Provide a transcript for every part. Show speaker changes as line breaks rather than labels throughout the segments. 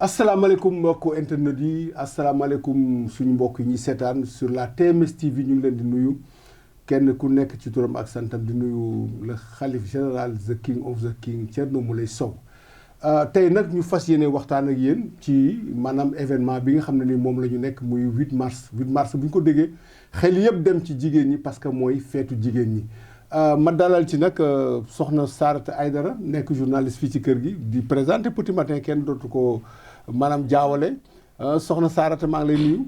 asalaamaaleykum mbokku internet yi asalaamaaleykum suñu mbokk yi ñuy seetaan sur la TMS TV ñu ngi leen di nuyu kenn ku nekk ci turam ak santam di nuyu le xalif général the king of the king Thierno Moulé Sow tey nag ñu fas yéene waxtaan ak yéen ci maanaam événement bi nga xam ne ni moom la ñu nekk muy 8 mars bu ñu ko déggee xel yëpp dem ci jigéen ñi parce que mooy feetu jigéen ñi. ma dalal ci nag soxna Sarata Aydara nekk journaliste fii ci kër gi di présenter Petit Matin kenn dootu ko maanaam jaawale soxna Sarata maa ngi lay nuyu.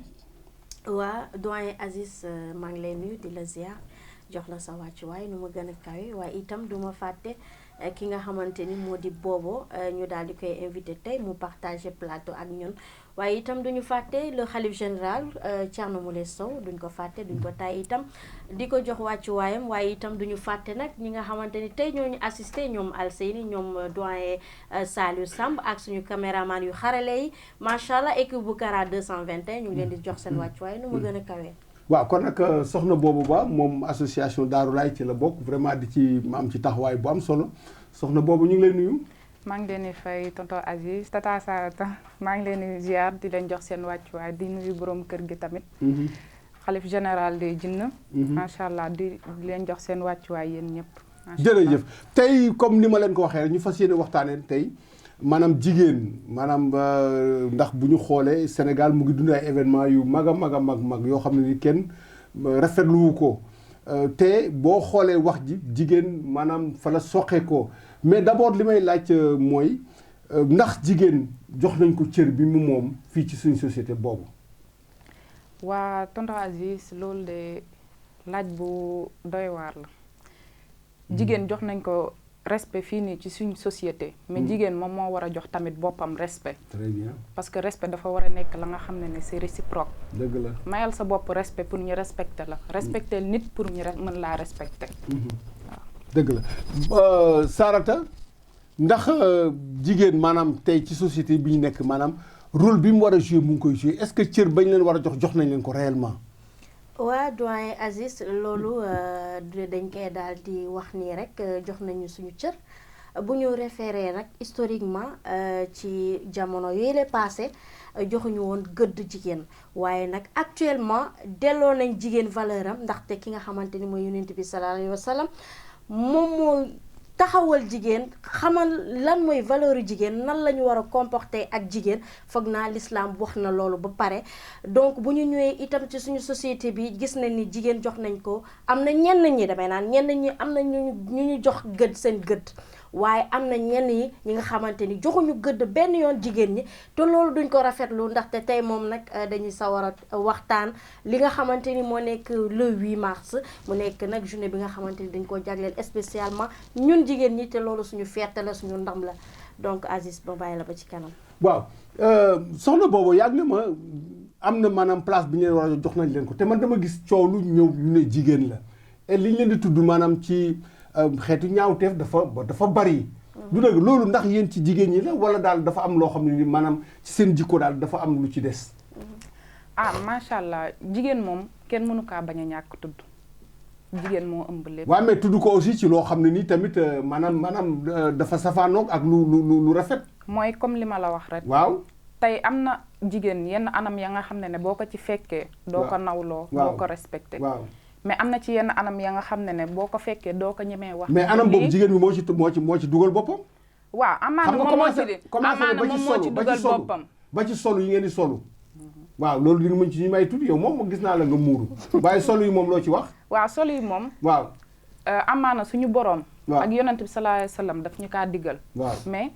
waa doyen Aziz maa ngi lay nuyu di la ziar jox la sa wàccuwaay nu ma gën a kawe waaye itam du ma fàtte ki nga xamante ni moo di Bobo ñu daal di koy invité tey mu partager plateau ak ñun waaye itam duñu fàtte le xalif général Thierno Moulé Sow duñ ko fàtte duñ ko tay itam di ko jox wàccuwaayam waaye itam duñu fàtte nag ñi nga xamante ni tey ñooñu assisté ñoom Alseyni ñoom doyen Saliou Samb ak suñu caméraman yu xarale yi macha allah équipe bu Kara 221 ñu ngi leen di jox seen wàccuwaay nu mu gën a kawee.
waaw kon nag soxna boobu ba moom association Darou Laye ci la bokk vraiment di ci am ci taxawaay bu am solo soxna boobu ñu ngi lay nuyu.
maa ngi leen di fay tonton Aziz tata Sarata maa ngi leen di ziar di leen jox seen wàccuwaay di nuyu borom kër gi tamit. xalif général de Jinne. macha allah di leen jox seen wàccuwaay yéen ñëpp.
jërëjëf tey comme ni ma leen ko waxee ñu fas yéene waxtaanee tey maanaam jigéen maanaam ndax bu ñu xoolee Sénégal mu ngi dund ay événement yu mag a mag yoo xam ne ni kenn rafetluwu ko te boo xoolee wax ji jigéen maanaam fa la soqee ko mais d'abord li may laaj mooy ndax jigéen jox nañ ko cër bi mu moom fii ci suñu société boobu.
waa tonton Aziz loolu de laaj bu doy waar la jigéen jox nañ ko respect fii nii ci suñu société mais jigéen moom moo war a jox tamit boppam respect.
très bien
parce que respect dafa war a nekk la nga xam ne c'est réciproque.
dëgg la
mayal sa bopp respect pour ñu respecter la respecter nit pour ñu mën laa respecter.
waaw dëgg la Sarata ndax jigéen maanaam tey ci société bi ñu nekk maanaam rôle bi mu war a jouer mu ngi koy jouer est-ce que cër bañ leen war a jox nañ leen ko réellement.
waa doyen Aziz loolu dañ koy daal di wax nii rek jox nañu suñu cër bu ñu référé nag historiquement ci jamono yooyu la passé joxuñu woon gëdd jigéen waaye nag actuellement delloo nañ jigéen valeur am ndaxte ki nga xamante ni mooy yonent bi sallallahu alayhi wa sallam moom moo taxawal jigéen xamal lan mooy valeur jigéen nan la ñu war a comporter ak jigéen foog naa l'islam wax na loolu ba pare donc bu ñu ñëwee itam ci suñu société bi gis nañ ni jigéen jox nañ ko am na ñenn ñi damay naan ñenn ñi am na ñu jox gëdd seen gëdd waaye am na ñenn ñi nga xamante ni joxuñu gëdd benn yoon jigéen ñi te loolu duñ ko rafetlu ndaxte tey moom nag dañuy sawar a waxtaan li nga xamante ni moo nekk le 8 mars mu nekk nag journée bi nga xamante ni dañ ko jagleel spécialement ñun jigéen ñi te loolu suñu fierté la suñu ndam la donc Aziz ba bàyyi la ba ci kanam.
waaw soxna boobu yàgg na ma am na maanaam place bi ñu leen war a jox nañ leen ko te man dama gis coow lu ñëw ñu ne jigéen la et li ñu leen di tudd maanaam ci xeetu ñaawteef dafa bari. du dëgg loolu ndax yéen ci jigéen ñi la wala daal dafa am loo xam ne ni maanaam ci seen jikko daal dafa am lu ci des.
macha allah jigéen moom kenn mënu kaa bañ a ñàkk tudd. jigéen moo ëmb lépp.
waaw mais tudd ko aussi ci loo xam ne nii tamit maanaam dafa safaanoog ak lu rafet.
mooy comme li ma la wax rek.
waaw
tey am na jigéen yenn anam ya nga xam ne boo ko ci fekkee. doo ko nawloo doo ko respecté.
waaw
mais am na ci yenn anam ya nga xam ne boo ko fekkee doo ko ñemee wax.
mais anam boobu jigéen bi moo ci dugal boppam.
waaw amaana moom moo ci dugal boppam.
ba ci solu yi ngeen di solu. waaw loolu li nga mën ci ñu may tudd yow moom gis naa la nga muuru waaye solu yi moom loo ci wax.
waaw solu yi moom.
waaw.
amaana suñu boroom.
waaw
ak yonent bi sallallahu alayhi wa sallam daf ñu kaa diggal.
waaw
mais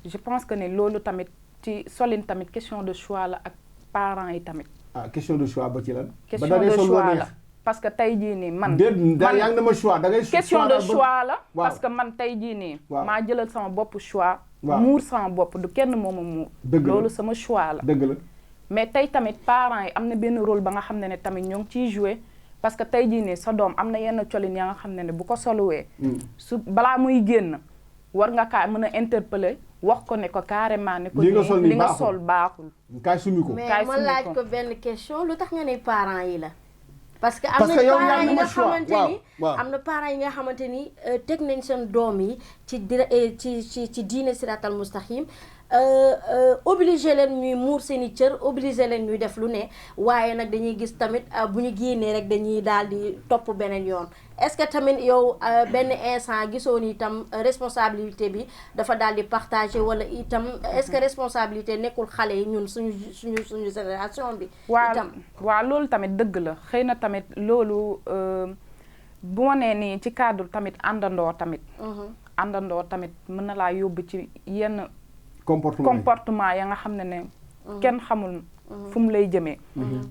je pense que ne loolu tamit ci solin tamit question de choix la ak parents yi tamit.
question de choix ba ci lan.
question de choix la parce que tey jii nii man.
yaa ngi dama choix da ngay.
question de choix la. parce que man tey jii nii. maa jëlal sama bopp choix. muur sama bopp du kenn moom a muur.
dëgg la
loolu sama choix la.
dëgg la.
mais tey tamit parents yi am na benn rôle ba nga xam ne tamit ñoo ngi ciy joué parce que tey jii nii sa doom am na yenn colin ya nga xam ne bu ko soluwee. su balaa muy génn war nga kaa mën a interpeller wax ko ne ko carrément ne ko li nga sol baaxul.
kaay sumi ko.
mais ma laaj ko benn question lu tax nga ne parents yi la. parce que am na parents yi nga xamante ni am na parents yi nga xamante ni teg nañ seen doom yi ci diine siratal mustaqim obligé leen ñuy muur seen i cër obligé leen ñuy def lu ne waaye nag dañuy gis tamit bu ñu génnee rek dañuy daal di topp beneen yoon est-ce que tamit yow benn instant gisoon itam responsabilité bi dafa daal di partagé wala itam est-ce que responsabilité nekkul xale yi ñun suñu génération bi. itam
waaw loolu tamit dëgg la xëy na tamit loolu bu ma nee nii ci cadre tamit àndandoo tamit. àndandoo tamit mën na laa yóbbu ci yenn. comportement ya nga xam ne kenn xamul fu mu lay jëmee.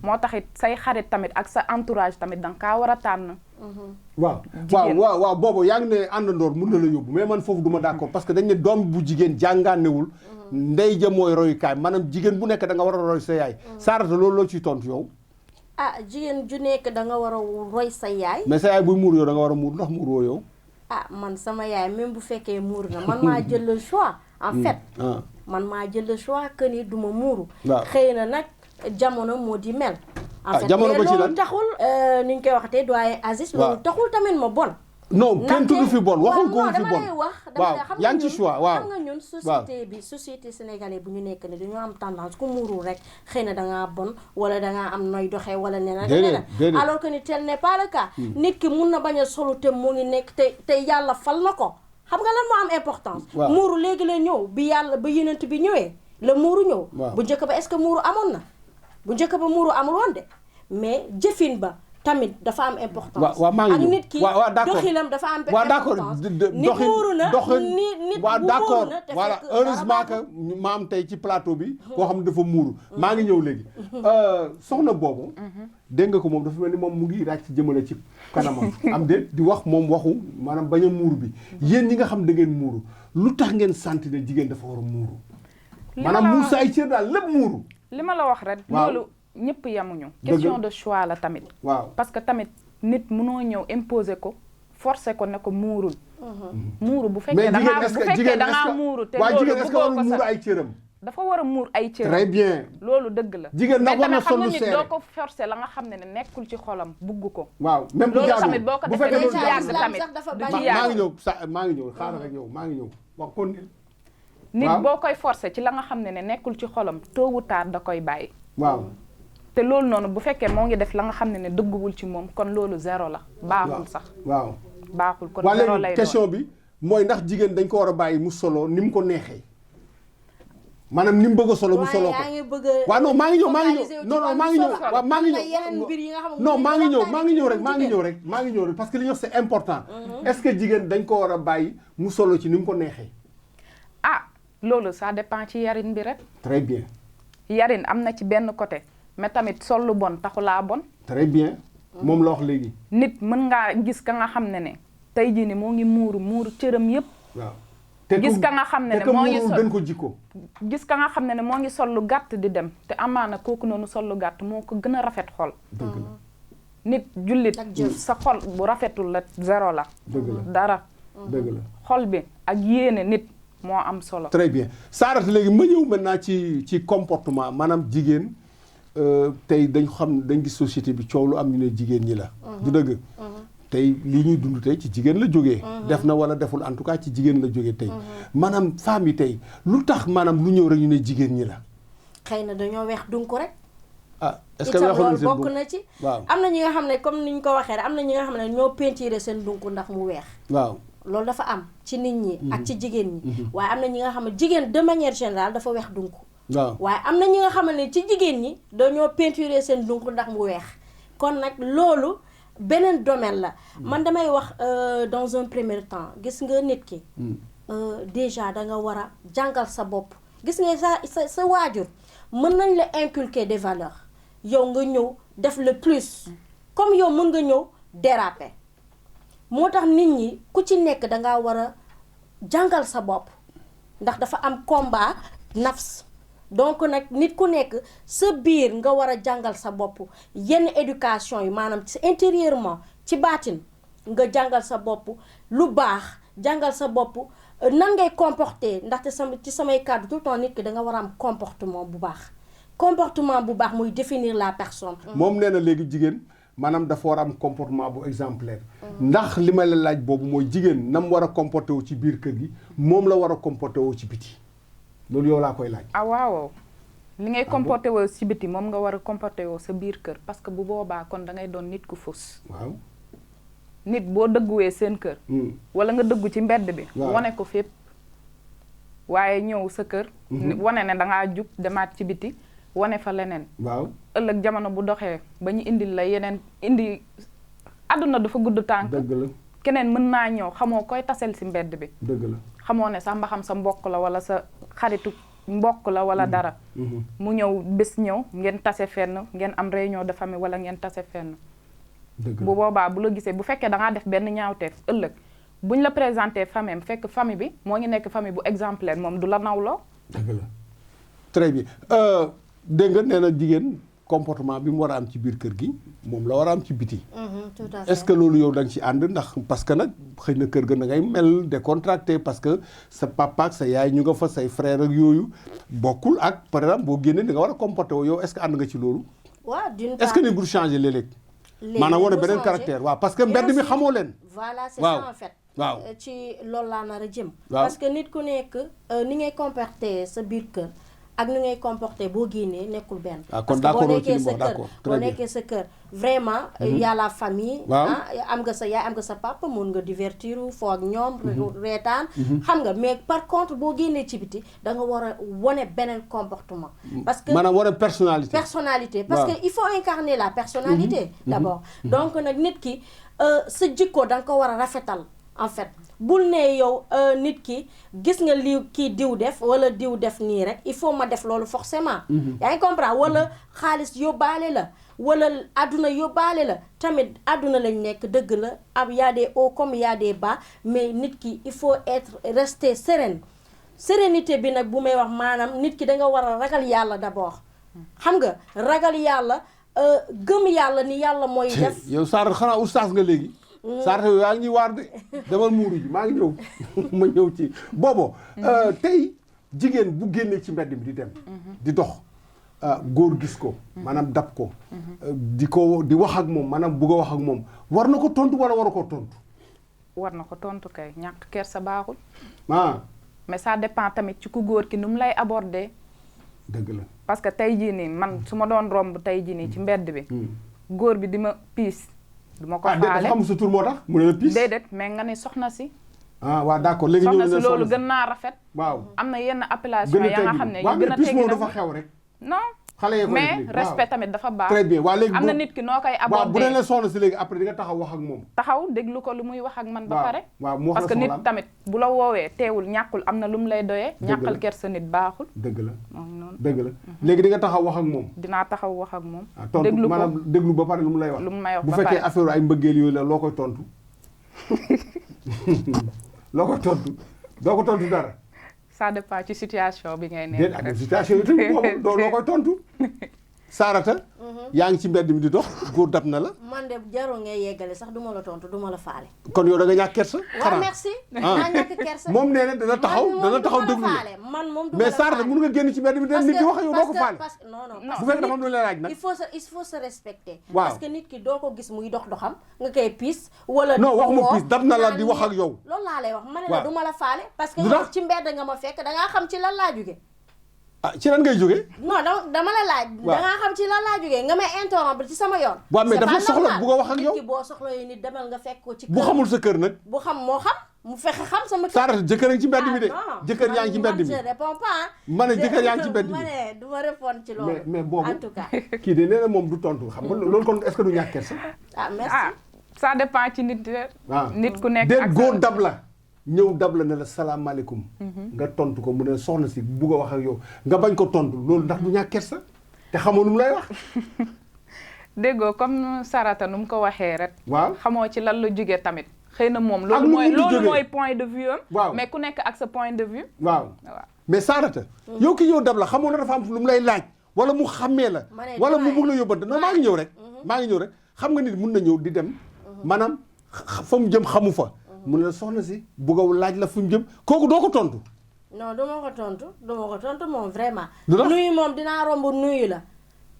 moo taxit say xarit tamit ak sa entourage tamit danga kaa war a tànn.
waaw boobu yaa ngi ne àndandoor mun na la yóbbu mais man foofu du ma d'accord parce que dañ ne doom bu jigéen jàngaanewul ndey ja mooy royukaay maanaam jigéen bu nekk da nga war a roy sa yaay. Sarata loolu loo ciy tontu yow.
jigéen ju nekk da nga war a roy sa yaay.
mais sa yaay buy muur yow da nga war a muur ndax muuroo yow.
man sama yaay même bu fekkee muur na man maa jël le choix. en fait man maa jël le choix que ni du ma muuru. xëy na nag jamono moo di mel. en fait
jamono ba ci lan
loolu taxul ni ñu koy waxatee doyen Aziz. loolu taxul tamit ma bon.
non kenn tudd fi bon waxul ko fi bon
waaw
yaa ngi ci choix waaw
xam nga ñun société sénégalais bu ñu nekk ni dañoo am tendance ku muurul rek xëy na dangaa bon wala dangaa am nooy doxee wala neneen alors que ni tel n'est pas le cas nit ki mun na bañ a solu te mu ngi nekk te yàlla fal na ko xam nga lan moo am importance muuru léegi la ñëw bi yàlla ba yenent bi ñëwee la muuru ñëw bu njëkk ba est-ce que muuru amoon na bu njëkk ba muuru amul woon de mais jëfin ba tamit dafa am importance. ak nit ki doxilam dafa am importance.
waaw d'accord
nit muuru na nit
waaw d'accord voilà heureusement que ma am tey ci plateau bi koo xam ne dafa muuru maa ngi ñëw léegi soxna boobu dégg nga ko moom dafa mel ni moom mu ngi ràcc jëmale ci kanamam am de di wax moom waxu maanaam bañ a muuru bi yéen ñi nga xam da ngeen muuru lu tax ngeen sant ne jigéen dafa war a muuru maanaam muur sa ay cër daal lépp muuru
li ma la wax rek loolu ñëpp yemuñu question de choix la tamit parce que tamit nit mënoo ñëw imposer ko forcer ko ne ko muurul muuru bu fekkee dangaa muuru te loolu bu ko
muuru ay cëram
dafa war a muur ay cëram
très bien
loolu dëgg la
jigéen nag war na
mais tamit
solu
xam nga nit doo ko forcer la nga xam ne nekkul ci xolam bugg ko
waaw même
loolu tamit boo ko defee
loolu
du ci yàgg tamit du ci yàgg
maa ngi ñëw xaaral rek ñëw maa ngi ñëw wax kon
nit boo koy forcer ci la nga xam ne nekkul ci xolam tôt ou tard da koy bàyyi
waaw
te loolu noonu bu fekkee moo ngi def la nga xam ne dëgguwul ci moom kon loolu zéro la baaxul sax
waaw
baaxul kon zéro lay doon
question bi mooy ndax jigéen dañ ko war a bàyyi mu solo ni mu ko neexee maanaam ni mu bëgg a solo mu solo ko waaw non maa ngi ñëw non maa ngi ñëw waaw maa ngi ñëw non maa ngi ñëw rek parce que li ñu wax c'est important est-ce que jigéen dañ ko war a bàyyi mu solo ci ni mu ko neexee
loolu ça dépend ci yarin bi rek
très bien
yarin am na ci benn côté mais tamit sol lu bon taxulaa bon
très bien moom la wax léegi
nit mën ngaa gis ka nga xam ne tey jii ni moo ngi muuru cëram yëpp
waaw
gis ka nga xam ne moo ngi sol
gën ko jikko
gis ka nga xam ne moo ngi sol lu gàtt di dem te amaana kooku noonu sol lu gàtt moo ko gën a rafet xol
dëgg la
nit jullit sa xol bu rafetul la zéro la
dëgg la
dara
dëgg la
xol bi ak yéene nit moo am solo
très bien Sarata léegi ma ñëw maintenant ci comportement maanaam jigéen tey dañ gis société bi coow lu am ñu ne jigéen ñi la du dëgg tey lii ñuy dund tey ci jigéen la jógee def na wala deful en tout cas ci jigéen la jógee tey maanaam femme yi tey lu tax maanaam lu ñëw rek ñu ne jigéen ñi la
xëy na dañoo weex dunk rek
est-ce que
loolu bokk na ci
waaw
am na ñi nga xam ne comme ni ñu ko waxee rek am na ñi nga xam ne ñoo peinturé seen dunk ndax mu weex
waaw
loolu dafa am ci nit ñi ak ci jigéen ñi waaye am na ñi nga xam ne jigéen de manière générale dafa weex dunk
waaw
waaye am na ñi nga xam ne ci jigéen ñi dañoo peinturé seen dunk ndax mu weex kon nag loolu beneen domaine la man damay wax dans un premier temps gis nga nit ki déjà da nga war a jàngal sa bopp gis nga sa waajur mën nañ la inculquer des valeurs yow nga ñëw def le plus comme yow mën nga ñëw déraper moo tax nit ñi ku ci nekk dangaa war a jàngal sa bopp ndax dafa am combat nafs donc nag nit ku nekk sa biir nga war a jàngal sa bopp yenn éducation yi maanaam ci intérieurement ci baatin nga jàngal sa bopp lu baax jàngal sa bopp nan ngay comporter ndaxte ci samay kàddu tout le temps nit ki da nga war a am comportement bu baax muy définir la personne.
moom nee na léegi jigéen maanaam dafa war a am comportement bu exemplaire ndax li ma la laaj boobu mooy jigéen nam war a comporter wu ci biir kër gi moom la war a comporter wu ci biti loolu yow laa koy laaj.
ah waaw li ngay comporté woo si biti moom nga war a comporté woo sa biir kër parce que bu boobaa kon da ngay doon nit ku fës.
waaw.
nit boo dëgguwee seen kër. wala nga dëggu ci mbedd bi.
waaw
wane ko fépp. waaye ñëw sa kër. wane ne da ngaa jub demaat ci biti wane fa leneen.
waaw
ëllëg jamono bu doxee ba ñu indil la yeneen indi àdduna dafa gudd tànk.
dëgg la.
keneen mën naa ñëw xamoo koy tasel si mbedd bi.
dëgg la.
xamoo ne sax mbaxam sa mbokk la wala sa xaritu mbokk la wala dara. mu ñëw bés ñëw ngeen tase fenn ngeen am réunion de famille wala ngeen tase fenn.
dëgg la
bu boobaa bu la gisee bu fekkee da ngaa def benn ñaawteef ëllëg buñ la présenté famille am fekk famille bi moo ngi nekk famille bu exemplaire moom du la nawloo.
dëgg la très bien dégg nga nee na jigéen comportement bi mu war a am ci biir kër gi moom la war a am ci biti.
tout à fait.
est-ce que loolu yow da nga ci ànd ndax parce que nag xëy na kër ga da ngay mel décontracté parce que sa papa ak sa yaay ñu nga fa say frère ak yooyu bokkul ak par exemple boo génnee da nga war a comporté woo yow est-ce que ànd nga ci loolu.
waaw d'une part
est-ce que ni bu changé léeg-léeg. maanaam wane beneen caractère waaw parce que mbedd mi xamoo leen.
voilà c'est
waaw
ça en fait.
waaw
ci loolu laa nar a jëm.
waaw
parce que nit ku nekk ni ngay comporter sa biir kër ak ni ngay comporter boo génnee nekkul benn.
ah kon
parce que
d'accord
boo
ci li
nekkee
mu
sa
wax
kër
d'accord
boo
très bien.
nekkee sa kër vraiment y a la famille.
waaw
am nga sa yaay am nga sa papa mun nga divertir foo ak ñoom. reetaan xam nga mais par contre boo génnee ci biti da nga war a wane beneen comportement. parce que
maanaam wane personnalité.
personnalité parce
waaw.
que il faut incarner la personnalité. d'abord donc nag nit ki sa jikko da nga ko war a rafetal en fait bul ne yow nit ki gis nga lii kii diw def wala diw def nii rek il faut ma def loolu forcément. yaa ngi comprendre wala xaalis yóbbaale la wala àdduna yóbbaale la tamit àdduna lañ nekk dëgg la am y a des hauts comme y a des bas mais nit ki il faut rester sereine sérénité bi nag bu may wax maanaam nit ki da nga war a ragal yàlla d'abord xam nga ragal yàlla gëm yàlla ni yàlla mooy def.
yow Sarr xanaa oustaz nga léegi. Sarr yow yaa ngi ñuy waar de demal muuru ji maa ngi ñëw ma ñëw ci boobo tey jigéen bu génnee ci mbedd mi di dem di dox góor gis ko maanaam dab ko di wax ak moom maanaam bugg a wax ak moom war na ko tontu wala waru ko tontu.
war na ko tontu kay ñàkk kersa baaxul. mais ça dépend tamit ci ku góor ki nu mu lay aborder.
dëgg la
parce que tey jii nii man su ma doon romb tey jii nii ci mbedd bi. góor bi di ma piis. du ma ko faale
dafa xam sa tur moo tax mu ne la piis.
déedéet mais nga ne soxna si.
waaw d'accord léegi ñëw
soxna si loolu gën naa rafet.
waaw
am na yenn appellation ya nga xam ne yu gën a
piis
teggi
moom dafa xew rek.
non
xale yee ko
mais respect tamit dafa baax.
très bien waa léegi
am na nit ki noo koy
waaw bu
aborder
ne la soxna si léegi après di nga taxaw wax ak moom.
taxaw déglu ko lu muy wax ak man ba pare.
waaw mu wax
parce que nit tamit bu la woowee teewul ñàkkul am na lu mu lay doyee. ñàkkal kersa nit baaxul.
dëgg la
moom noonu
dëgg la léegi di nga taxaw wax ak moom.
dinaa taxaw wax ak moom.
tontu
déglu ko
maanaam déglu ba pare lu mu lay wax.
lu mu may wax
bu
ba
fekkee
pare
affaire ay mbëggeel yooyu la loo koy tontu. loo koy tontu doo ko tontu dara.
ça dépend ci situation bi ngay nekk
déet ak
rek.
situation yi tamit boobu doo loo koy tontu. Sarata. yaa ngi ci mbedd mi di dox góor dab na la.
man de jarul ngay yeggale sax duma la tontu duma la faale.
kon yow da nga ñàkk kersa.
waaw merci. naa ñàkk kersa.
moom nee na dana taxaw déglu la
man moom duma la
mais Sarata
faale.
mun nga génn ci mbedd mi dem nit di wax ak yow doo ko faale.
parce que non non.
bu fekkee dafa am lu la laaj nag.
il faut se respecter.
waaw
parce que nit ki doo ko gis muy doxam nga koy piis. wala
non waxuma piis dab na la di wax ak yow.
loolu laa lay wax ma ne
waaw
la duma la faale. parce que
lu tax
yow ci mbedd nga ma fekk da ngaa xam ci lan laa jóge.
ci lan ngay jógee.
non dama la laaj.
waaw
da ngaa xam ci lan laa jógee nga may interrompre ci sama yoon.
waaw mais
c'est
dafa
pas
soxla
normal.
bu ko wax ak yow.
nit ki boo soxla yi nit demal nga fekk ko ci kër.
bu xamul sa kër nag.
bu xam moo xam mu fexe xam sama kër.
Sarata jëkkër a ngi ci mbedd mi de.
non
jëkkër yaa ngi ci mbedd mi.
je réponds pas.
ma ne jëkkër yaa ngi ci mbedd mi.
ma ne du ma répondre ci loolu.
mais boobu
en tout cas.
kii de nee na moom du tontu xam nga loolu kon est-ce que du ñàkk kersa.
ah merci.
ah ça dépend ci nit
waaw
nit ku nekk
déet
ak
góor dab la. ñëw dab la ne la salaamaaleykum. nga tontu ko mu ne soxna si bugg a wax ak yow nga bañ ko tontu loolu ndax du ñàkk kersa te xamoo nu mu lay wax.
déggoo comme Sarata nu mu ko waxee rek.
waaw
xamoo ci lan la jógee tamit. xëy na moom
Ak
loolu
nu
mooy
mu ci jógee.
mooy point de vue am.
waaw
mais ku nekk ak sa point de vue.
waaw
waaw
mais Sarata. yow ki ñëw dab la xamoo na dafa am lu mu lay laaj. wala mu xàmmee la.
ma ne
wala mu
doyen.
bugg la yóbbante non maa ngi ñëw rek. maa ngi ñëw rek xam nga nit mun na ñëw di dem. maanaam fa mu jëm xamu fa. mu ne la soxna si bugg a laaj la fu mu jëm kooku doo ko tontu.
non du ma ko tontu moom vraiment.
Du tax?
nuyu moom dinaa romb nuyu la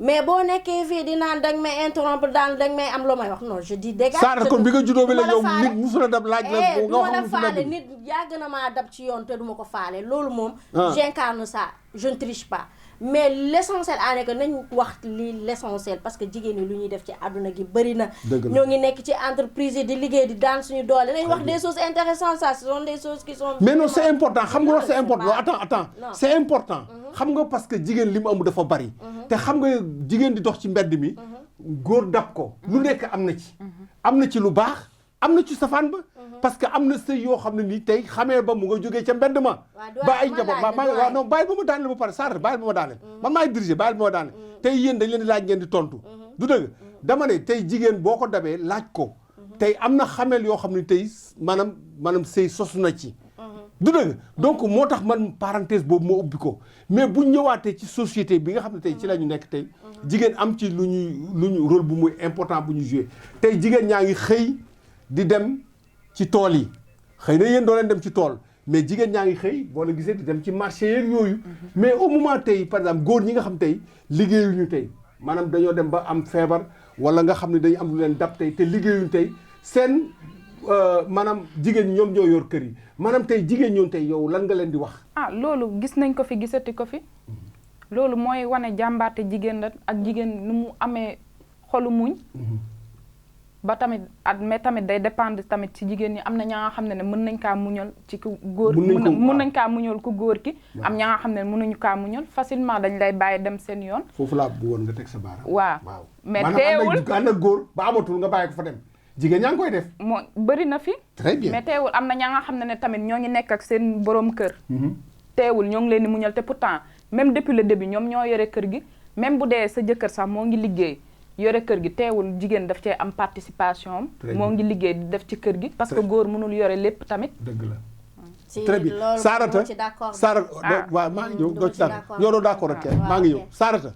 mais boo nekkee fii di naan danga may interrompre daan danga may am loo may wax non je dis dégage.
Saara kon bi nga juddoo bi la yow nit musu la dab laaj la
du ma la faale nit yàgg na maa dab ci yoon te du ma ko faale loolu moom j'incarne ça je ne triche pas mais l'essentiel est que nañ wax li l'essentiel parce que jigéen ñi lu ñuy def ci àdduna gi bëri na ñoo ngi nekk ci entreprise yi di liggéey di daan suñu doole nañ wax des choses intéressantes ça ce sont des choses qui sont
mais non c'est important xam nga c'est important attends c'est important xam nga parce que jigéen li mu am dafa bari te xam nga jigéen di dox ci mbedd mi góor dab ko lu nekk am na ci lu baax am na ci safaan ba parce que am na sëy yoo xam ne nii tey xamee ba mu nga jógee ca mbedd ma ba ay njaboot waaw non bàyyil ba ma daaneel ba pare Sarr bàyyil ba ma daaneel man maay diriger bàyyil ba ma daaneel tey yéen dañ leen di laaj ngeen di tontu du dëgg dama ne tey jigéen boo ko dabee laaj ko tey am na xameel yoo xam ne tey maanaam sëy sosu na ci du dëgg donc moo tax man parenthèse boobu moo ubbi ko mais bu ñëwaatee ci société bi nga xam ne tey ci la ñu nekk tey jigéen am ci lu ñu rôle bu muy important bu ñu joué tey jigéen ñaa ngi xëy di dem ci tool yi xëy na yéen doo leen dem ci tool mais jigéen ñaa ngi xëy boo la gisee di dem ci marché yeeg yooyu mais au moment tey par exemple góor ñi nga xam tey liggéeyuñu tey maanaam dañoo dem ba am feebar wala nga xam ne dañu am lu leen dab tey te liggéeyuñu tey seen maanaam jigéen ñi ñoom ñoo yor kër yi maanaam tey jigéen ñoom tey yow lan nga leen di wax.
loolu gis nañ ko fi gisati ko fi loolu mooy wane jàmbaate jigéen la ak jigéen nu mu amee xolu muñ. ba tamit mais tamit day dépendre tamit ci jigéen ñi am na ñaa nga xam ne mën nañ kaa muñal ci ku góor mën nañ kaa muñal ku góor ki am ñaa nga xam ne mënuñu kaa muñal facilement dañ lay bàyyi dem seen yoon
foofu laa bëggoon nga teg sa baaraam
waaw mais teewul
ànd ak góor ba amatul nga bàyyi ko fa dem jigéen ñaa ngi koy def
moo bëri na fi
très bien
mais teewul am na ñaa nga xam ne tamit ñoo ngi nekk ak seen borom kër teewul ñoo ngi leen di muñal te pourtant même depuis le début ñoom ñoo yore kër gi même bu dee sa jëkkër sax moo ngi liggéey yore kër gi teewul jigéen daf cee am participation am moo ngi liggéey di def ci kër gi parce que góor mënul yore lépp tamit
dëgg la très bien Sarata waaw maa ngi ñëw doo ci d'accord yow doo d'accord ak maa ngi ñëw Sarata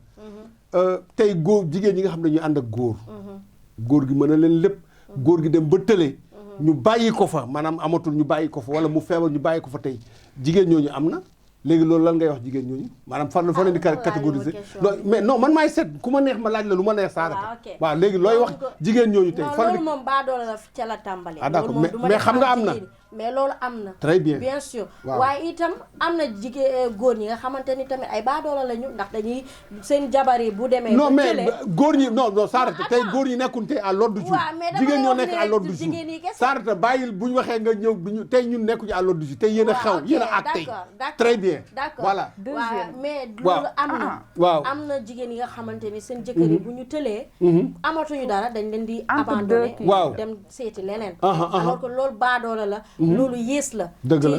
tey góor jigéen ñi nga xam ne ñu ànd ak góor gi mën a leen lépp góor gi dem ba tële ñu bàyyi ko fa maanaam amatul ñu bàyyi ko fa wala mu feebar ñu bàyyi ko fa tey jigéen ñooñu am na léegi loolu lan ngay wax jigéen ñooñu maanaam fan leen di catégoriser mais non man maay seet ku ma neex ma laaj la lu ma neex Sarata waaw léegi looy wax jigéen ñooñu tey fan
loolu moom baadoola la ca la tàmbali
d'accord mais xam nga am na
mais loolu am na
très bien
bien sûr waaye itam am na jigéen góor ñi nga xamante ni tamit ay baadoola lañu ndax dañuy seen jabar yi bu demee
non mais góor ñi non Sarata tey góor ñi nekkul tey à l'ordre du jour jigéen ñoo nekk à l'ordre du jour Sarata bàyyil bu ñu waxee nga ñëw bi tey ñun nekkuñu à l'ordre du jour tey yéen a xew yéen a ak tey très bien
d'accord
voilà
mais loolu am na
waaw
am na jigéen yi nga xamante ni seen jëkkër yi bu ñu tëlee amatuñu dara dañ leen di abandonné dem seeti leneen alors que loolu baadoola la loolu yées la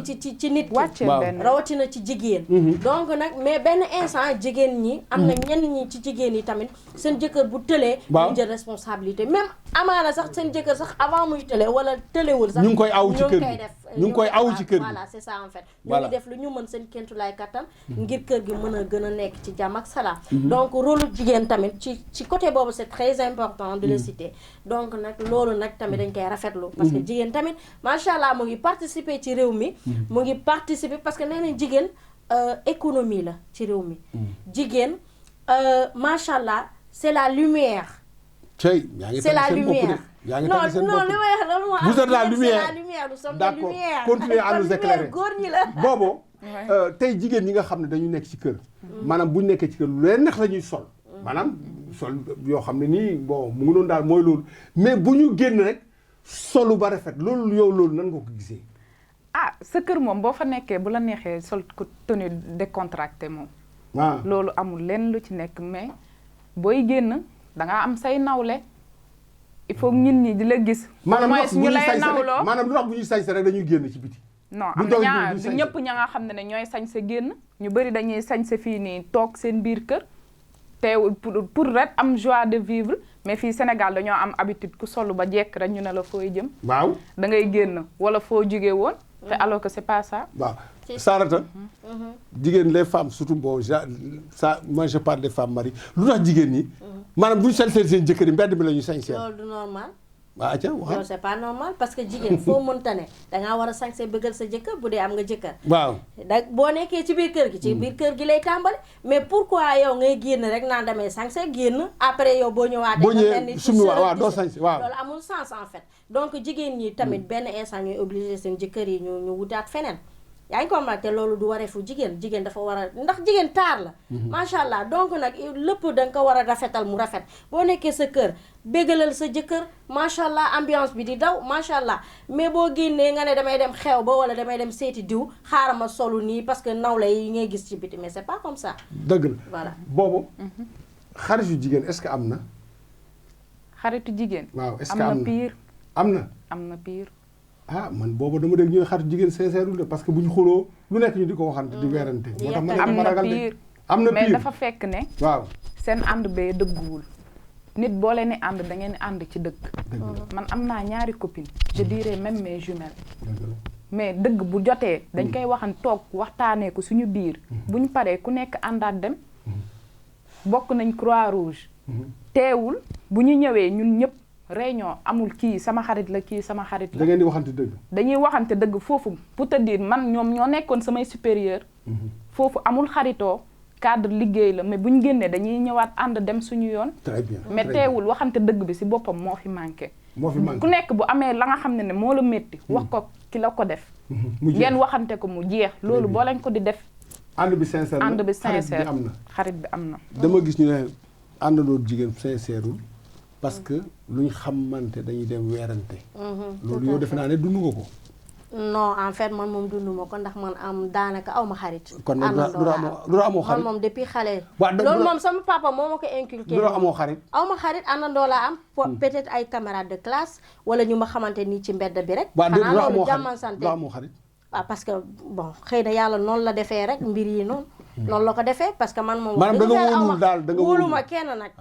ci nit ki rawatina ci jigéen donc nag mais benn instant jigéen ñi am na ñenn ñi ci jigéen yi tamit seen jëkkër bu tëlee ñu jël responsabilité même amaana sax seen jëkkër sax avant muy tëlee wala tëlewul sax
ñu ngi koy aw ci kër gi ñu ngi koy aw ci kër gi
voilà c'est ça en fait ñu ngi def lu ñu mën seen kéntulaay kattan ngir kër gi mën a gën a nekk ci jàmm ak salaam donc rôle jigéen tamit ci côté boobu c'est très important de le citer donc nag loolu nag tamit dañ koy rafetlu parce que jigéen tamit macha allah mu ngi participer ci réew mi mu ngi participer parce que nee nañ jigéen économie la ci réew mi jigéen macha allah c'est la lumière c'est la lumière non li may wax loolu moo
vous êtes la lumière
c'est la lumière nous sommes
d'accord
la lumière
continuez à nous éclairer
góor ñi la
boobu tey jigéen ñi nga xam ne dañu nekk ci kër maanaam bu ñu nekkee ci kër lu leen neex la ñuy sol maanaam sol yoo xam ne nii bon mu ngi noonu daal mooy loolu mais bu ñu génn rek solu ba rafet loolu yow loolu nan nga ko gisee
sa kër moom boo fa nekkee bu la neexee sol ko tenue décontracté moom loolu amul lenn lu ci nekk mais booy génn dangaa am say nawle il faut nit ñi di la gis
maanaam
ñu lay nawloo
maanaam lu tax bu ñuy sañse rek dañuy génn ci biti
non am na ñaar ñëpp ña nga xam ne ñooy sañse génn ñu bëri dañuy sañse fii nii toog seen biir kër teewul pour rek am joie de vivre mais fii Sénégal dañoo am habitude ku solu ba jekk rek ñu ne la fooy jëm
waaw
da ngay génn wala foo jóge woon te alors que c'est pas ça
waaw Sarata jigéen les femmes surtout bon ça moi je parle des femmes mariées lu tax jigéen ñi maanaam bu ñu sañsee seen jëkkër yi mbedd mi la ñu sañsee
loolu du normal
waaw acca waxal
loolu c'est pas normal parce que jigéen foo mënta ne dangaa war a sañse bëggal sa jëkkër bu dee am nga jëkkër.
waaw
da boo nekkee ci biir kër gi ci biir kër gi lay tàmbali mais pourquoi yow ngay génn rek naan damay sañse génn après yow boo ñëwaatee.
boo ñëwee sumi waaw doo sañse waaw.
loolu amul sens en fait donc jigéen ñi tamit benn instant ñuy obligé seen jëkkër yi ñu wutaat feneen. yaa ngi comprendre te loolu du wareefu jigéen dafa war a ndax jigéen taar la. macha allah donc nag lépp da nga ko war a rafetal mu rafet boo nekkee sa kër béggalal sa jëkkër macha allah ambiance bi di daw macha allah mais boo génnee nga ne damay dem xew ba wala damay dem seeti diw xaaral ma solu nii parce que nawle yi ngay gis ci biti mais c'est pas comme ça.
dëgg la
voilà
boobu. xaritu jigéen est-ce que am na.
xaritu jigéen.
waaw est-ce que
am na pire.
am na
pire.
ah man boobu dama dégg ñu ne xaritu jigéen sincère de parce que bu ñu xuloo lu nekk ñu di ko waxante di weerante. moo tax ma ne ma ragal de am na pire
mais dafa fekk ne.
waaw
seen ànd bee dëgguwul. nit boo leen di ànd da ngeen di ànd ci dëgg. man am naa ñaari copine je dirais même mes jumelles. mais dëgg bu jotee. dañ koy waxan toog waxtaanee ko suñu biir. bu ñu paree ku nekk àndaat dem. bokk nañ croix rouge. teewul bu ñu ñëwee ñun ñëpp. réunion amul kii sama xarit la kii sama xarit la.
da ngeen di waxante dëgg.
dañuy waxante dëgg foofu pour te dire man ñoom ñoo nekkoon samay supérieur. foofu amul xaritoo cadre liggéey la mais bu ñu génnee dañuy ñëwaat ànd dem suñu yoon.
très bien
mais teewul waxante dëgg bi ci boppam moo fi manqué.
moo fi manqué
ku nekk bu amee la nga xam ne moo la métti. wax ko ki la ko def. ngeen waxante ko mu jeex. loolu boo lañ ko di def.
ànd bi sincère
ànd bi sincère
am na.
xarit bi am na.
dama gis ñu ne àndandoo jigéen sincèreul parce que luñ xamante dañuy dem weerante. loolu yow defe naa ne dund nga ko.
non en fait man moom dund ma ko ndax man am daanaka aw ma xarit.
kon nag du amoo xarit
man moom depuis xale.
waaw
loolu moom sama papa moo ma ko inculqué.
du amoo xarit.
aw ma xarit àndandoo laa am. peut-être ay camarades de classe wala ñu ma xamante nii ci mbedd bi rek. xanaa loolu jàmman sante
du amoo xarit.
waaw parce que bon xëy na yàlla noonu la defee rek mbir yi noonu. noonu la ko defee parce que man moom.
maanaam da nga wóolul daal da nga
wóolu ma kenn nag.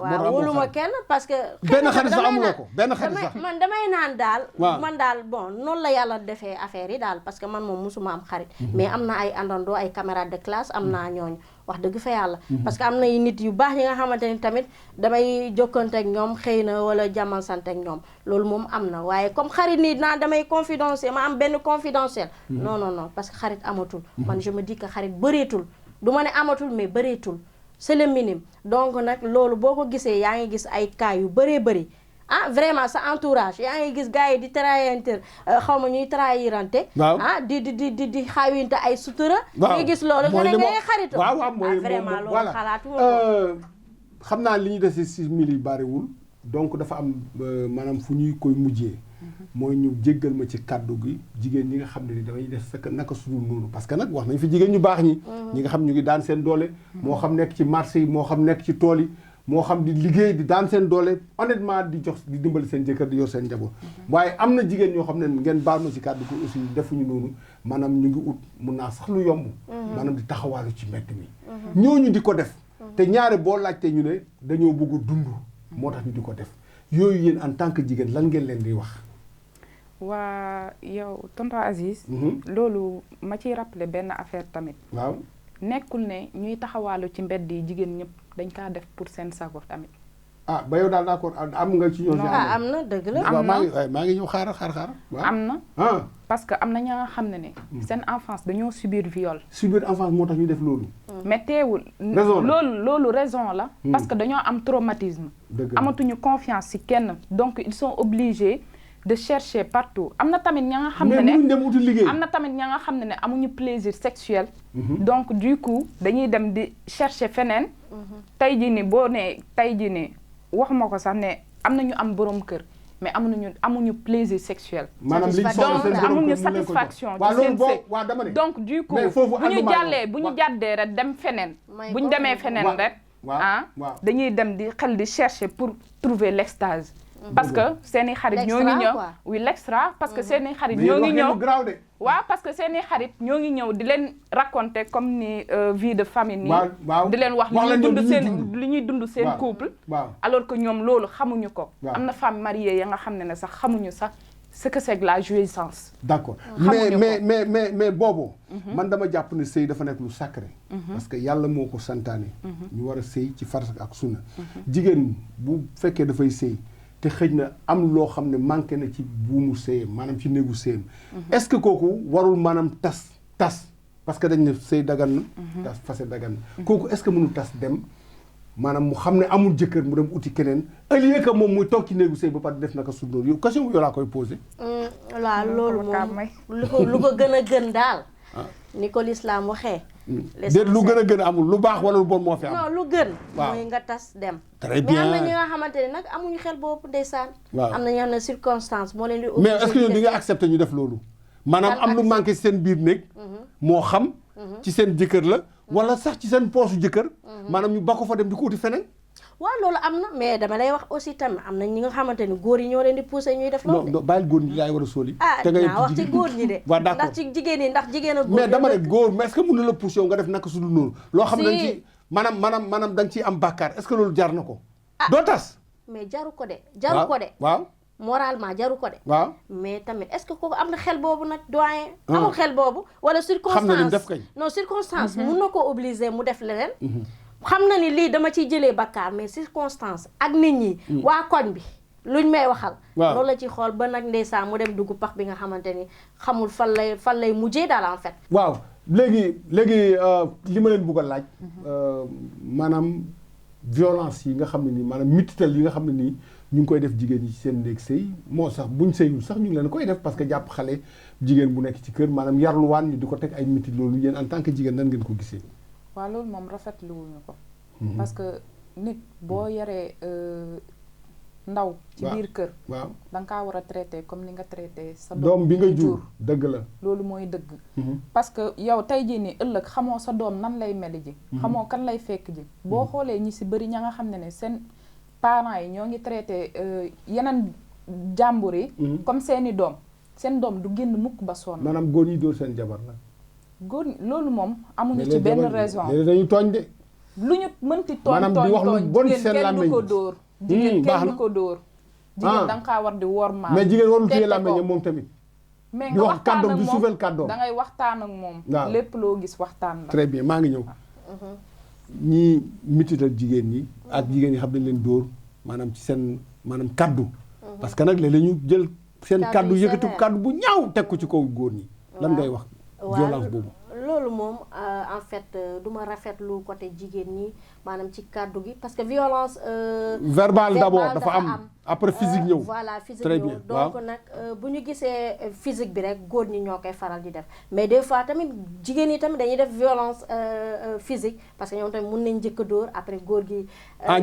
waaw wóolu ma kenn parce que.
benn xarit sax amuloo ko benn xarit sax.
man damay naan daal. man daal bon noonu la yàlla defee affaire yi daal parce que man moom musuma am xarit. mais am na ay àndandoo ay camarades de classe am naa ñooñu wax dëgg fa yàlla. parce que am na nit yu baax yi nga xamante ni tamit damay jokkante ak ñoom xëy na wala jàmmal sant ak ñoom loolu moom am na waaye comme xarit nii naa damay confidentiel ma am benn confidentiel. non parce que xarit amatul. man je me dis que xarit bëreetul. du ma ne amatul mais bëreetul c'est le minimum donc nag loolu boo ko gisee yaa ngi gis ay cas yu bëree bëri ah vraiment sa entourage yaa ngi gis gars yi di trahirante xaw ma ñuy trahirante. ah di xawinte ay sutura. waaw nga gis loolu nga ne ngay xaritu.
waaw mooy
vraiment loolu xalaatu
xam naa li ñu dese si mili bariwul donc dafa am maanaam fu ñuy koy mujjee. mooy ñu jéggal ma ci kàddu gi jigéen ñi nga xam ne ni damay def fekk naka sudul noonu parce que nag wax nañ fi jigéen ñu baax ñi. ñi nga xam ñu ngi daan seen doole. moo xam nekk ci marché yi moo xam nekk ci tool yi moo xam di liggéey di daan seen doole honnêtement di dimbali seen jëkkër di yor seen njaboot. waaye am na jigéen ñoo xam ne ngeen baal ma ci kàddu gi aussi defuñu noonu maanaam ñu ngi ut mun naa sax lu yomb. maanaam di taxawaalu ci mbedd mi. ñooñu di ko def. te ñaare boo laajtee ñu ne dañoo bëgg a dund. moo tax ñu di ko def yooyu yéen en tant que jigéen lan ngeen leen di wax.
waa yow tonton Aziz. loolu ma ciy rappeler benn affaire tamit.
waaw
nekkul ne ñuy taxawaalu ci mbedd yi jigéen ñëpp dañ kaa def pour seen sago tamit.
ah ba yow daal d'accord am nga ci ñoom.
am na dëgg la.
am na
maa ngi ñëw xaaral.
am na. parce que am na ña nga xam ne seen enfance dañoo subir viol.
subir enfance moo tax ñu def loolu.
mais teewul. loolu raison la. parce que dañoo am traumatisme. amatuñu confiance ci kenn donc ils sont obligés. de chercher partout am na tamit ña nga xam ne am na tamit ña nga xam ne amuñu plaisir sexuel. donc du coup dañuy dem di chercher feneen. tey jii ni boo nee tey jii ni waxuma ko sax ne am na ñu am borom kër mais amuñu plaisir sexuel.
maanaam liñ soxla seen borom kër
amuñu satisfaction ci seen sëy donc du coup bu ñu jàddee rek dem feneen. bu ñu demee feneen rek. dañuy dem di xel di chercher pour trouver l'extase. parce que seeni xarit ñoo ngi ñëw oui l'extra parce que seeni xarit ñoo ngi ñëw waaw parce que seeni xarit ñoo ngi ñëw di leen raconter comme ni vie de famille nii di leen wax li ñuy dund seen couple alors que ñoom loolu xamuñu ko am na femme mariée ya nga xam ne sax xamuñu sax ce que c'est que la jouissance
d'accord mais boobu man dama jàpp ne sëy dafa nekk lu sacré parce que yàlla moo ko santaane ñu war a sëy ci farata ak sunna jigéen bu fekkee dafay sëy te xëj na am loo xam ne manqué na ci buumu sëyam maanaam ci néegu sëyam est-ce que kooku warul maanaam tas parce que dañ ne sëy dagan na tas fase dagan na kooku est-ce que mënul tas dem maanaam mu xam ne amul jëkkër mu dem uti keneen au lieu que moom muy toog ci néegu sëy ba pare def naka sudóor yow question yow laa koy posé
waaw loolu moom lu ko gën a gën daal ni ko lislaam waxee
déet lu gën a gën amul lu baax wala lu bon moo fi am
non lu gën mooy nga tas dem
très bien
mais am na ñi nga xamante ne nag amuñu xel boobu ndeysaan am na ñoo xam ne circonstance moo leen di
mais est-ce que ñoom di nga accepter ñu def loolu maanaam am lu manqué ci seen biir néeg moo xam ci seen jëkkër la wala sax ci seen poosu jëkkër maanaam ñu ba ko fa dem di ko uti feneen
waaw loolu am na mais dama lay wax aussi tamit am na ñi nga xamante ni góor yi ñoo leen di pousser ñuy def loolu
non bàyyil góor ñi laay war a sóoli
te nga wax ci góor ñi de
waaw d'accord
ndax ci jigéen ñi ndax jigéen a góor
mais dama ne góor mais est-ce que mën na la pousser yow nga def naka su dul noonu loo xam ne dañ ci maanaam da nga ciy am bàkkaar est-ce que loolu jar na ko doo tas
mais jaru ko de jaru ko de
waaw
moralement jaru ko de
waaw
mais tamit est-ce que kooku am na xel boobu nag doyen amul xel boobu wala
xam na li def kañ
non circonstance mun na ko obliger mu def leneen xam na ni lii dama ciy jëlee bakkaar mais circonstance ak nit ñi waa koñ bi luñ may waxal loolu la ci xool ba nag ndeysaan mu dem dugg pax bi nga xamante ni xamul fan lay mujjee daal en fait
waaw léegi li ma leen bëgg a laaj maanaam violence yi nga xam ne nii maanaam mitital yi nga xam ne nii ñu ngi koy def jigéen ñi ci seen néeg sëy moo sax buñ sëyul sax ñu ngi leen koy def parce que jàpp xale jigéen bu nekk ci kër maanaam yarluwaan ñu di ko teg ay mitit loolu yéen en tant que jigéen nan ngeen ko gisee
waaw loolu moom rafetlu wuñu ko parce que nit boo yaree ndaw ci biir kër
waaw
da nga kaa war a traité comme ni nga traité sa
doom bi nga jur dëgg la
loolu mooy dëgg parce que yow tey jii nii ëllëg xamoo sa doom nan lay meli ji xamoo kan lay fekk ji boo xoolee ñi si bëri ña nga xam ne seen parents yi ñoo ngi traité yeneen jàmbur yi comme seeni doom seen doom du génn mukk ba sonn
maanaam góor ñi dóor seen jabar la
góor loolu moom amuñu ci benn raison
léegi dañuy tooñ de
lu ñu mënti tooñ
maanaam di wax lu bon seen
kenn
làmmiñ
du ko dóor jigéen kenn du ko dóor jigéen da nga kaa war di wormaal
mais jigéen warul téye làmmiñam moom tamit
mais
di
nga
wax
waxtaan
kàddoom
ak
di
moom
suufeel kàddoom
da ngay waxtaan ak moom
waaw
lépp loo gis waxtaan la
très bien maa ngi ñëw ñii mitital jigéen ñi ak jigéen ñi xam nañ leen dóor maanaam ci seen maanaam kaddu parce que nag léeg-léeg ñu jël seen kaddu yëkkati kaddu bu ñaaw teg ko ci kaw góor ñi lan ngay wax violence boobu
loolu moom en fait du ma rafetlu côté jigéen ñi maanaam ci kàddu gi parce que violence
verbal d'abord dafa am après physique ñëw
voilà physique
très
ñëw
bien
donc nag bu ñu gisee physique bi rek góor ñi ñoo koy faral di def mais des fois tamit jigéen ñi tamit dañuy def violence physique parce que ñoom tamit mun nañ njëkk a dóor après góor gi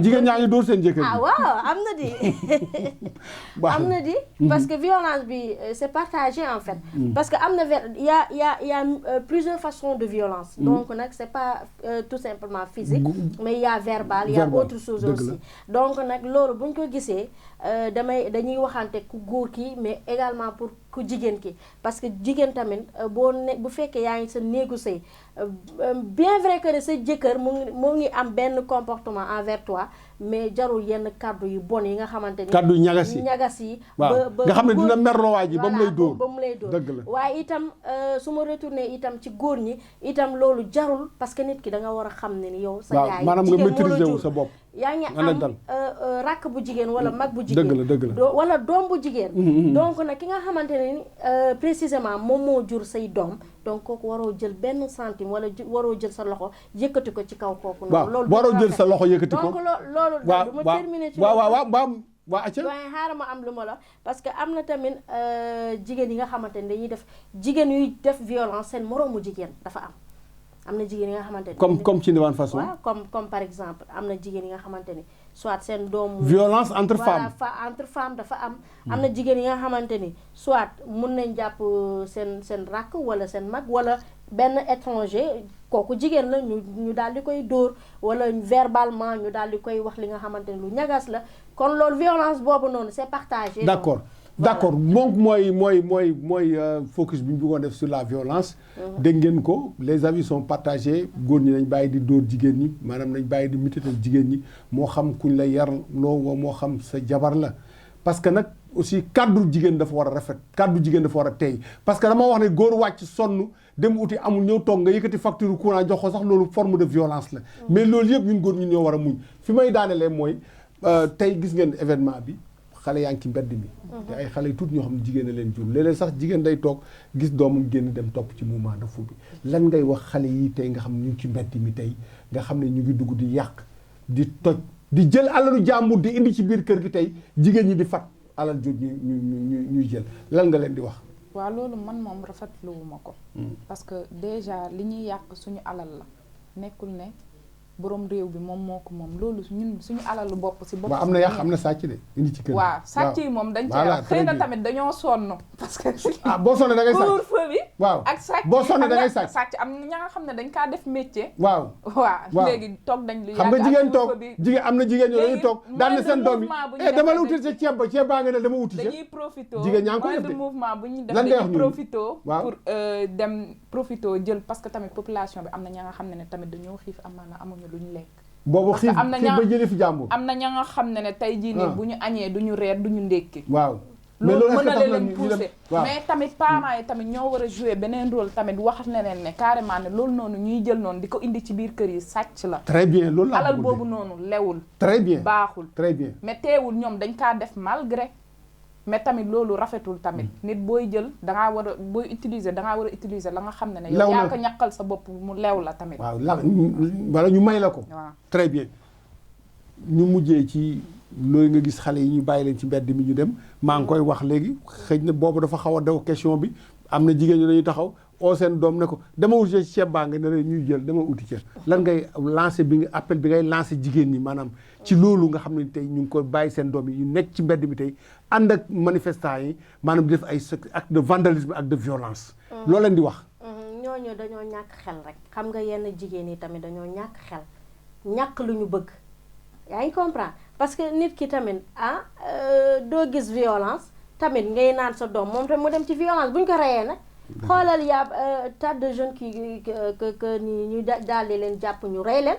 jigéen ñaa ngi dóor seen jëkkër
ah waaw am na di am na di parce que violence bi c'est partagé en fait parce que am na y a plusieurs façons de violence donc nag c'est pas tout simplement physique mais il y a verbal il y a autre chose aussi donc nag loolu bu ñu ko gisee dañuy waxante ku góor ki mais également pour ku jigéen ki parce que jigéen tamit bu fekkee yaa ngi sa néegu sëy bien vrai que sa jëkkër mu ngi am benn comportement envers toi mais jarul yenn kàddu yu bon yi nga xamante ni
kàddu ñagas yi
ba
nga xam ne dina merloo waa ji ba mu lay dóor
ba mu lay dóor
dëgg la
waaye itam su ma retourné itam ci góor ñi itam loolu jarul parce que nit ki da nga war a xam ne ni yow sa yaay
maanaam nga maîtriser wu sa bopp
yaa ngi am rakk bu jigéen wala mag bu jigéen
dëgg la
wala doom bu jigéen donc nag ki nga xamante ne ni précisément moom moo jur say doom donc kooku waroo jël benn centime wala waroo jël sa loxo yëkkati ko ci kaw kooku noonu loolu
waroo jël sa loxo yëkkati ko
donc loolu du ma terminer ci
waaw acca
waaye xaaral ma am lu ma la parce que am na tamit jigéen yi nga xamante ne dañuy def jigéen yuy def violence seen moroomu jigéen dafa am na jigéen yi nga xamante ni
comme ci niwaan façon
waaw comme par exemple am na jigéen yi nga xamante ni soit seen doomu
violence entre femmes
entre femmes dafa am na jigéen yi nga xamante ni soit mun nañ jàpp seen rakk wala seen mag wala benn étranger kooku jigéen la ñu daal di koy dóor wala verbalement ñu daal di koy wax li nga xamante ni lu ñagas la kon loolu violence boobu noonu c'est partagé
d'accord moom mooy focus bi ñu bëggoon def sur la violence dégg ngeen ko les avis sont partagés góor ñi nañ bàyyi di dóor jigéen ñi maanaam nañ bàyyi di mitital jigéen ñi moo xam kuñ la yar loo moo xam sa jabar la parce que nag aussi kaddu jigéen dafa war a rafet kaddu jigéen dafa war a teey parce que dama wax ne góor wàcc sonn dem uti amul ñëw toog nga yëkkati facture courant jox ko sax loolu forme de violence la mais loolu yëpp ñun góor ñi ñoo war a muñ fi may daanelee mooy tey gis ngeen événement bi xale yaa ngi ci mbedd mi te ay xale yu tuuti ñoo xam ne jigéen a leen jur léeg-léeg sax jigéen day toog gis doomam génn dem topp ci mouvement de foule bi lan ngay wax xale yi tey nga xam ne ñu ngi ci mbedd mi tey nga xam ne ñu ngi dugg di yàq di toj di jël alalu jàmbur di indi ci biir kër gi tey jigéen ñi di fat alal jot ñuy jël lan nga leen di wax.
waaw loolu man moom rafetluwuma ko. parce que déjà li ñuy yàq suñu alal la nekkul ne borom réew bi moom moo ko moom loolu ñun suñu alalu bopp si bopp.
waaw am na yàq am na sàcc de indi ci kër gi.
waaw sàcc yi moom dañ cee xëy na tamit dañoo sonn. parce que
boo sonnee da ngay sàcc
couvre-feu bi.
waaw
ak sàcc
boo sonnee da ngay
sàcc am na ña nga xam ne dañ kaa def métier.
waaw
léegi toog dañ lu yàgg
xam nga jigéen toog jigéen am na jigéen ñoo dañuy toog daan na seen doom yi dama la uti sa ceeb ba ceeb baa nga ne dama uti
dañuy profité
jigéen ñaa ngi ko def de
mouvement bu ñu def dañuy profité pour dem profité jël parce que tamit population bi am na ña nga xam ne tamit dañoo xiif amaana amuñu lu ñu lekk.
boobu xiif ba jëlee fi jàmbur
am na ña nga xam ne tey jii nii bu ñu añee du ñu reer du ñu ndékki.
waaw
loolu mën na leen pousser mais tamit parents yi tamit ñoo war a jouer beneen rôle tamit wax leneen ne carrément ne loolu noonu ñuy jël noonu di ko indi ci biir kër yi sàcc la.
très bien loolu la
alal boobu noonu lewul.
très bien
baaxul.
très bien
mais teewul ñoom dañ kaa def malgré mais tamit loolu rafetul tamit nit booy jël dangaa war a booy utiliser dangaa war a utiliser la nga xam ne yow yaa ko ñàkkal sa bopp mu lew la tamit.
waaw wala ñu may la ko.
waaw
très bien ñu mujjee ci. loolu nga gis xale yi ñu bàyyi leen ci mbedd mi ñu dem maa ngi koy wax léegi xëy na boobu dafa xaw a daw question bi am na jigéen ñi dañuy taxaw oo seen doom ne ko dama wuti ci ceeb baa nga ne ñuy jël dama uti ceeb lan ngay lancé bi nga appel bi ngay lancé jigéen ñi maanaam ci loolu nga xam ne tey ñu ngi koy bàyyi seen doom yi ñu nekk ci mbedd mi tey ànd ak manifestants yi maanaam di def ay acte de vandalisme ak de violence loolu leen di wax
ñooñu dañoo ñàkk xel rek xam nga yenn jigéen yi tamit dañoo ñàkk xel ñàkk lu ñu bëgg yaa ngi comprendre parce que nit ki tamit doo gis violence tamit ngay naan sa doom moom tamit mu dem ci violence bu ñu ko reyee nag xoolal yaa tas de jeunes que ni ñu daal di leen jàpp ñu rey leen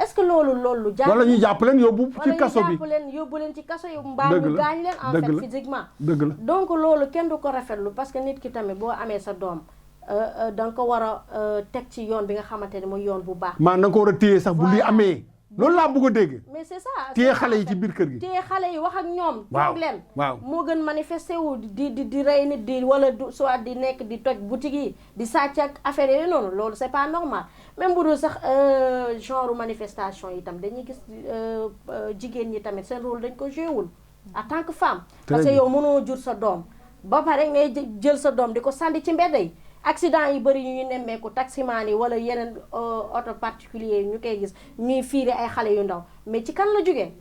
est-ce que loolu lu jàpp
wala ñu jàpp leen yóbbu ci kaso bi
yóbbu leen ci kaso yi mbaa ñu gaañ leen en fait physiquement
dëgg la
donc loolu kenn du ko rafetlu parce que nit ki tamit boo amee sa doom da nga ko war a teg ci yoon bi nga xamante ne mooy yoon bu baax
maa da nga ko war a téye sax bu lii amee loolu laa bëgg a dégg.
mais c'est ça
téye xale yi ci biir kër gi.
téye xale yi wax ak ñoom.
waaw
leen
waaw
moo gën manifester wu di rey nit di wala soit di nekk di toj boutique yi di sàcc ak affaire yooyu noonu loolu c'est pas normal même bu dul sax genre manifestation yi tam dañuy gis jigéen ñi tamit seen rôle dañ ko joué wul en tant que femme. parce que yow mënoo jur sa doom ba pare ngay jël sa doom di ko sànni ci mbedd yi. accident yi bëri yu ñu nemmeeku taximaan yi wala yeneen auto particulier yi ñu koy gis ñuy fiire ay xale yu ndaw mais ci kan la jógee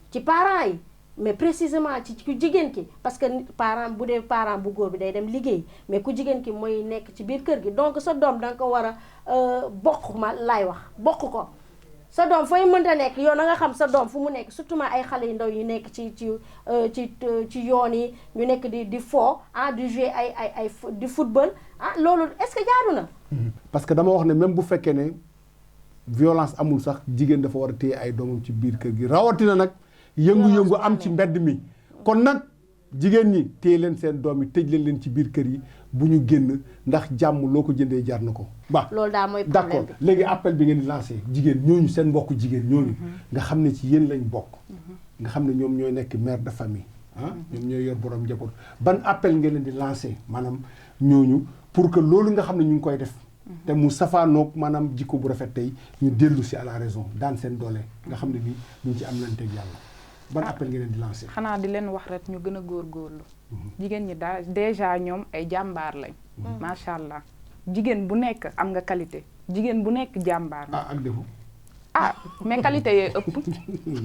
ci parents yi mais précisément ci ku jigéen ki parce que parent bu dee parent bu góor bi day dem liggéey mais ku jigéen ki mooy nekk ci biir kër gi donc sa doom da nga ko war a bokk ma laay wax bokk ko sa doom fooy mënta nekk yow na nga xam sa doom fu mu nekk surtout ay xale yu ndaw yu nekk ci yoon yi ñu nekk di fo di jouer ay di football loolu est-ce que jaadu na.
parce que dama wax ne même bu fekkee ne violence amul sax jigéen dafa war a téye ay doomam ci biir kër gi rawatina nag. yëngu-yëngu am ci mbedd mi. kon nag jigéen ñi téye leen seen doom yi tëj leen ci biir kër yi bu ñu génn ndax jàmm loo ko jëndee jar na ko. ba
loolu daal mooy problème bi
d'accord léegi appel bi ngeen di lancé jigéen ñooñu seen mbokk jigéen ñooñu. nga xam ne ci yéen lañ bokk. nga xam ne ñoom ñooy nekk mère de famille. ñoom ñooy yor borom njaboot ban appel ngeen leen di lancé maanaam ñooñu pour que loolu nga xam ne ñu ngi koy def. te mu safaanoog maanaam jikko bu rafet tey ñu dellu si à la raison daan seen doole nga xam ne nii ñu ngi ci am lanteeg yàlla. ban appel ngeen di lancé.
xanaa di leen wax rek ñu gën a góorgóorlu. jigéen ñi daal déjà ñoom ay jàmbaar lañ. macha allah jigéen bu nekk am nga qualité. jigéen bu nekk jàmbaar.
ak défaut.
mais qualité yee ëpp.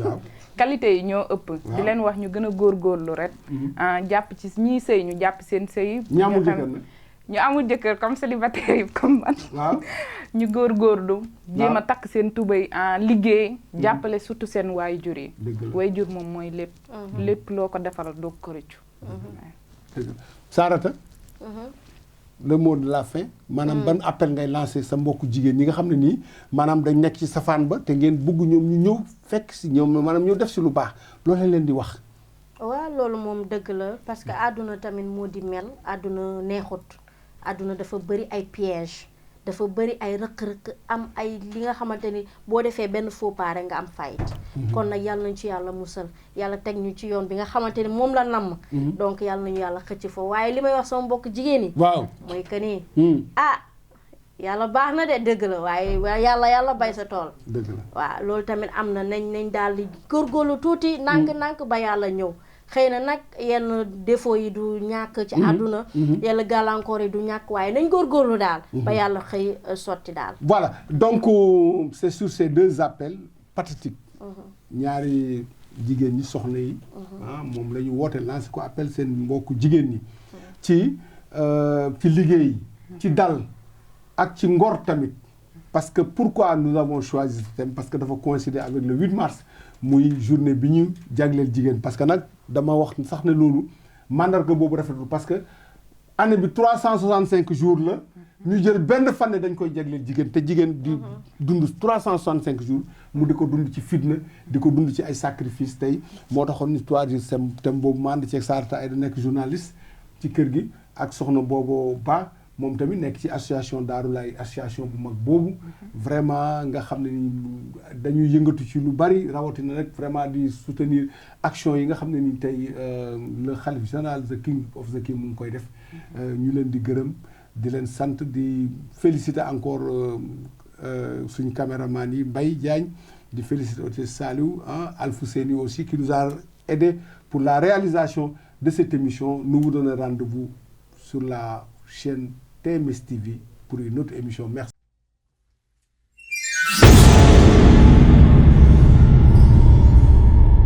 waaw
qualité yi ñoo ëpp. di leen wax ñu gën a góorgóorlu rek. jàpp ci ñiy sëy ñu jàpp seen sëy.
ñi amul jëkkër nag.
ñu amul jëkkër comme célibataire yi comme man.
waaw
ñu góorgóorlu. jéem a takk seen tubéy liggéey. jàppale surtout seen waajur yi. waajur moom mooy lépp. lépp loo ko defaral doo ko rëccu.
Sarata. le mot de la fin. maanaam ban appel ngay lancé sa mbokku jigéen ñi nga xam ne nii maanaam dañ nekk ci safaan ba te ngeen bëgg ñoom ñu ñëw fekk si ñoom maanaam ñëw def si lu baax loolu lañ leen di wax.
waaw loolu moom dëgg la parce que àdduna tamit moo di mel àdduna neexut àdduna dafa bëri ay piège dafa bëri ay rëq-rëq am ay li nga xamante ni boo defee benn faux pas rek nga am faillite kon nag yàlla nañ ci yàlla musal yàlla teg ñu ci yoon bi nga xamante ni moom la namm donc yàlla nañu yàlla xëcc fa waaye li may wax sama mbokk jigéen yi
waaw
mooy que ni yàlla baax na de dëgg la waaye yàlla bay sa tool
dëgg la
waaw loolu tamit am na nañ daal di góorgóorlu tuuti nànk ba yàlla ñëw xëy na nag yenn défaut yi du ñàkk ci àdduna yàlla gàllankoor yi du ñàkk waaye nañ góorgóorlu daal ba yàlla xëy sotti daal
voilà donc c'est sur ces deux appels pathétiques ñaari jigéen ñi soxna yi moom la ñu woote lancé ko appel seen mbokku jigéen ñi ci liggéey ci dal ak ci ngor tamit parce que pourquoi nous avons choisi ce thème parce que dafa coïncider avec le 8 mars muy journée bi ñu jagleel jigéen parce que nag dama wax sax ne loolu mandarga boobu rafetul parce que année bi 365 jours la ñu jël benn fan ne dañ koy jagleel jigéen te jigéen di dund 365 jours mu di ko dund ci fitna di ko dund ci ay sacrifice tey moo taxoon histoire du thème boobu ma ànd ci Sarata ay da nekk journaliste ci kër gi ak soxna boobu ba moom tamit nekk ci association Daaru Laay association bu mag boobu vraiment nga xam ne ni dañuy yëngatu ci lu bari rawatina rek vraiment di soutenir action yi nga xam ne ni tey le khalife général the king of the king mu ngi koy def ñu leen di gërëm di leen sant di féliciter encore suñu caméraman yi Mbaye Diagne di féliciter aussi Saliou Alfousseni aussi qui nous a aidé pour la réalisation de cette émission. Nous vous donnons rendez-vous sur la chaîne TMS TV pour une autre émission. Merci.